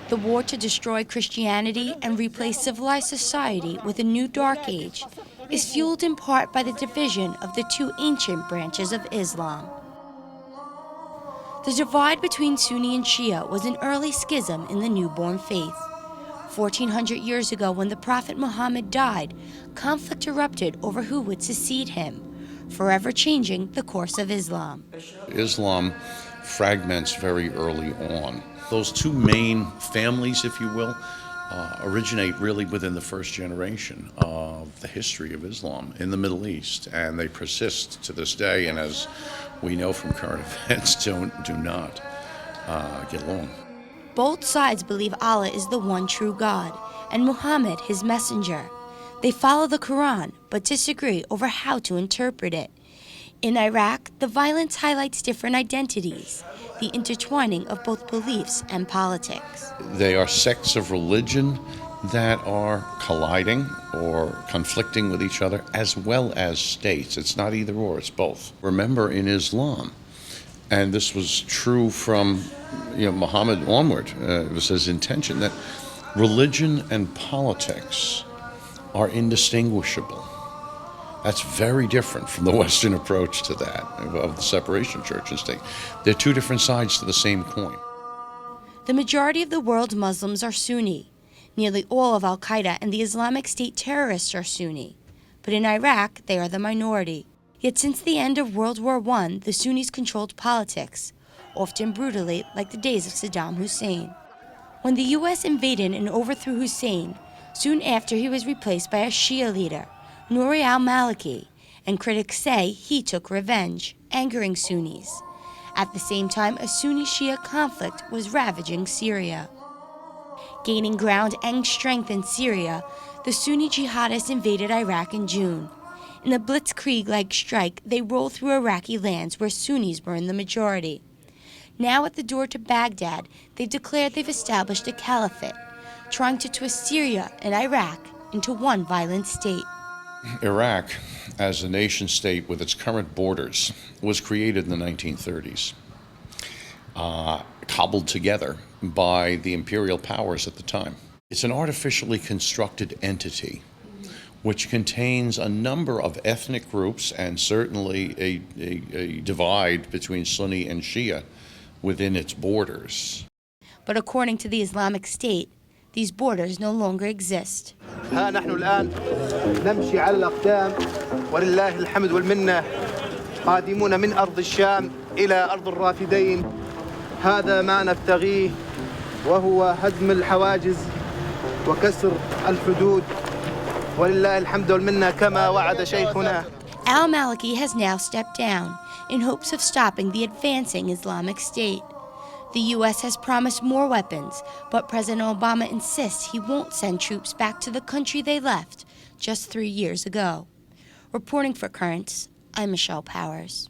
The war to destroy Christianity and replace civilized society with a new dark age is fueled in part by the division of the two ancient branches of Islam. The divide between Sunni and Shia was an early schism in the newborn faith. 1400 years ago, when the Prophet Muhammad died, conflict erupted over who would succeed him, forever changing the course of Islam. Islam fragments very early on. Those two main families, if you will, originate really within the first generation of the history of Islam in the Middle East, and they persist to this day, and as we know from current events, do not get along. Both sides believe Allah is the one true God, and Muhammad his messenger. They follow the Quran, but disagree over how to interpret it. In Iraq, the violence highlights different identities, the intertwining of both beliefs and politics. They are sects of religion that are colliding or conflicting with each other, as well as states. It's not either or, it's both. Remember, in Islam, and this was true from Muhammad onward, it was his intention that religion and politics are indistinguishable. That's very different from the Western approach to that, of the separation of church and state. They're two different sides to the same coin. The majority of the world's Muslims are Sunni. Nearly all of Al-Qaeda and the Islamic State terrorists are Sunni. But in Iraq, they are the minority. Yet since the end of World War I, the Sunnis controlled politics, often brutally, like the days of Saddam Hussein. When the U.S. invaded and overthrew Hussein, soon after he was replaced by a Shia leader, Nouri al-Maliki, and critics say he took revenge, angering Sunnis. At the same time, a Sunni-Shia conflict was ravaging Syria. Gaining ground and strength in Syria, the Sunni jihadists invaded Iraq in June. In a blitzkrieg-like strike, they rolled through Iraqi lands where Sunnis were in the majority. Now at the door to Baghdad, they've declared they've established a caliphate, trying to twist Syria and Iraq into one violent state. Iraq, as a nation-state with its current borders, was created in the 1930s, cobbled together by the imperial powers at the time. It's an artificially constructed entity which contains a number of ethnic groups and certainly a divide between Sunni and Shia within its borders. But according to the Islamic State, these borders no longer exist. ها نحن الآن نمشي على الأقدام ولله الحمد والمنة قادمون من أرض الشام إلى أرض الرافدين. هذا ما نبتغيه وهو هدم الحواجز وكسر الحدود ولله الحمد والمنة كما وعد شيخنا. Al-Maliki has now stepped down in hopes of stopping the advancing Islamic State. The U.S. has promised more weapons, but President Obama insists he won't send troops back to the country they left just 3 years ago. Reporting for Currents, I'm Michelle Powers.